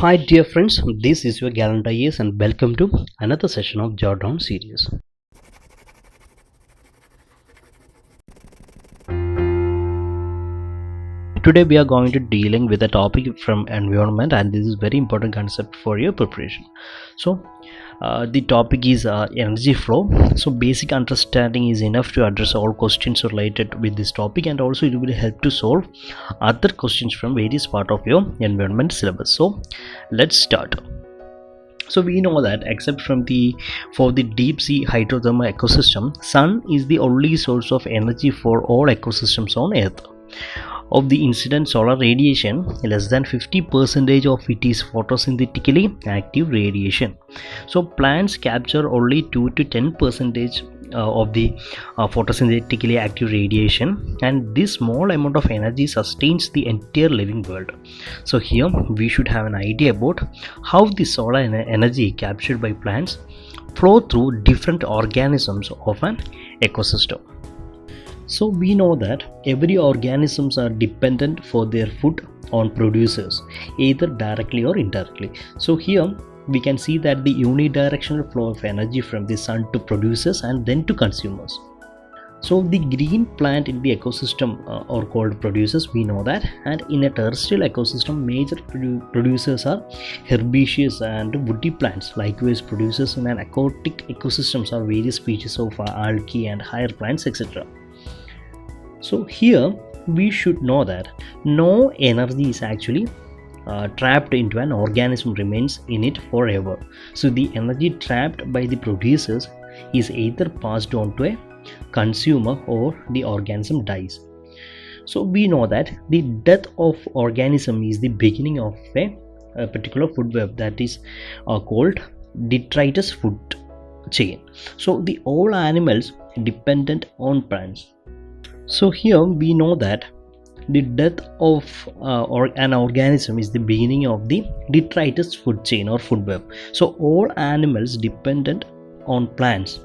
Hi dear friends, this is your Gallant IAS and welcome to another session of Jordan series. Today we are going to dealing with a topic from environment, and this is very important concept for your preparation. So the topic is energy flow. So basic understanding is enough to address all questions related with this topic, and also it will help to solve other questions from various part of your environment syllabus. So let's start. So we know that except for the deep sea hydrothermal ecosystem, sun is the only source of energy for all ecosystems on earth. Of the incident solar radiation, less than 50% of it is photosynthetically active radiation. So plants capture only 2 to 10% of the photosynthetically active radiation, and this small amount of energy sustains the entire living world. So here we should have an idea about how the solar energy captured by plants flow through different organisms of an ecosystem. So we know that every organisms are dependent for their food on producers, either directly or indirectly. So here we can see that the unidirectional flow of energy from the sun to producers and then to consumers. So the green plant in the ecosystem are called producers, we know that, and in a terrestrial ecosystem major producers are herbaceous and woody plants. Likewise, producers in an aquatic ecosystems are various species of algae and higher plants, etc. So here we should know that no energy is actually trapped into an organism remains in it forever. So the energy trapped by the producers is either passed on to a consumer or the organism dies. So we know that the death of organism is the beginning of a particular food web, that is called detritus food chain. So the all animals dependent on plants. So here we know that the death of an organism is the beginning of the detritus food chain or food web. So all animals dependent on plants,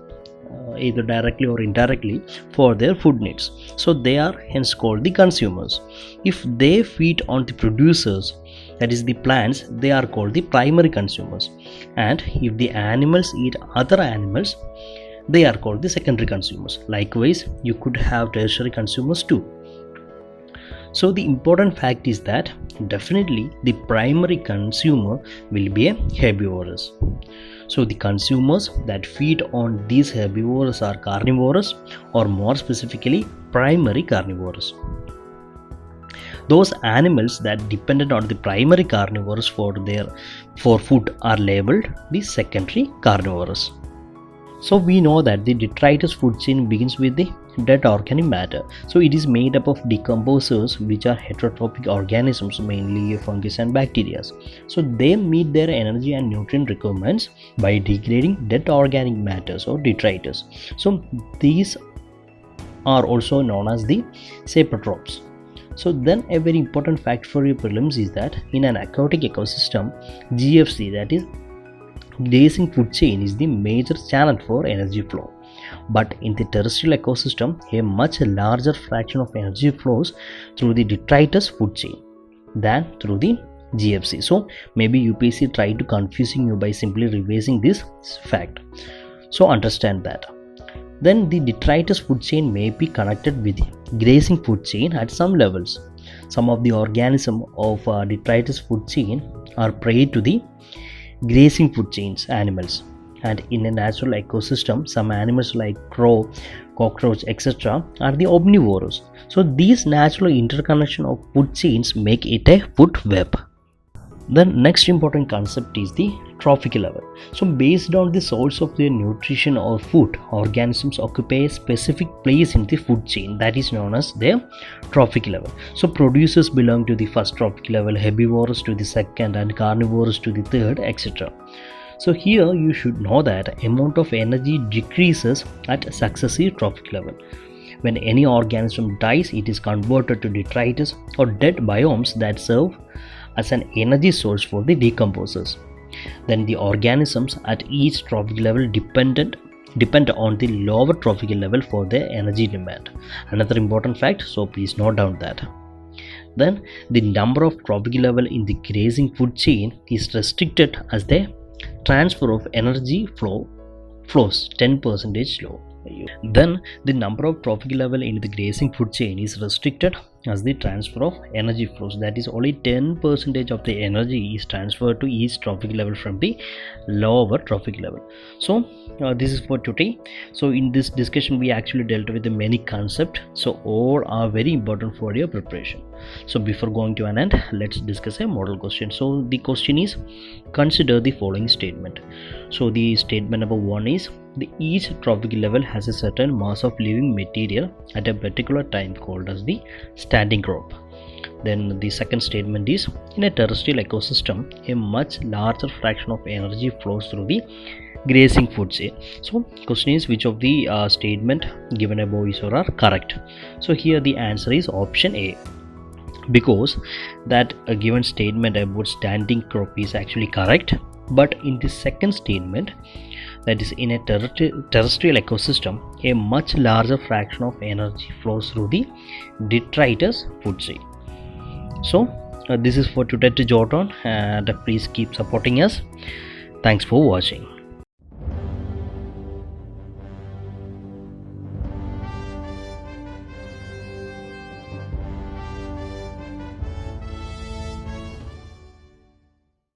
either directly or indirectly, for their food needs. So they are hence called the consumers. If they feed on the producers, that is the plants, they are called the primary consumers. And if the animals eat other animals, they are called the secondary consumers. Likewise, you could have tertiary consumers too. So the important fact is that definitely the primary consumer will be a herbivorous. So the consumers that feed on these herbivores are carnivorous, or more specifically primary carnivores. Those animals that depended on the primary carnivores for food are labeled the secondary carnivores. So we know that the detritus food chain begins with the dead organic matter. So it is made up of decomposers, which are heterotrophic organisms, mainly fungus and bacteria. So they meet their energy and nutrient requirements by degrading dead organic matters or detritus. So these are also known as the saprotrophs. So then a very important fact for your prelims is that in an aquatic ecosystem, GFC, that is grazing food chain, is the major channel for energy flow. But in the terrestrial ecosystem, a much larger fraction of energy flows through the detritus food chain than through the GFC. So maybe UPSC tried to confusing you by simply revising this fact. So understand that. Then the detritus food chain may be connected with the grazing food chain at some levels. Some of the organisms of detritus food chain are prey to the grazing food chains animals, and in a natural ecosystem some animals like crow, cockroach, etc. are the omnivores. So these natural interconnection of food chains make it a food web. The next important concept is the trophic level. So based on the source of their nutrition or food, organisms occupy a specific place in the food chain, that is known as their trophic level. So producers belong to the first trophic level, herbivores to the second, and carnivores to the third, etc. So here you should know that amount of energy decreases at successive trophic level. When any organism dies, it is converted to detritus or dead biomes that serve as an energy source for the decomposers. Then the organisms at each trophic level depend on the lower trophic level for their energy demand. Another important fact, so please note down that. Then the number of trophic level in the grazing food chain is restricted as the transfer of energy flows 10% low. Then the number of trophic level in the grazing food chain is restricted as the transfer of energy flows, that is only 10% of the energy is transferred to each trophic level from the lower trophic level. So this is for today. So in this discussion we actually dealt with the many concepts, so all are very important for your preparation. So before going to an end, let's discuss a model question. So the question is, consider the following statement. So the statement number 1 is, each trophic level has a certain mass of living material at a particular time called as the standing crop. Then the second statement is, in a terrestrial ecosystem a much larger fraction of energy flows through the grazing food chain. So question is, which of the statement given above is or are correct? So here the answer is option A, because that a given statement about standing crop is actually correct, but in the second statement, that is in a terrestrial ecosystem a much larger fraction of energy flows through the detritus food chain. So this is for today to jot on, and please keep supporting us. Thanks for watching.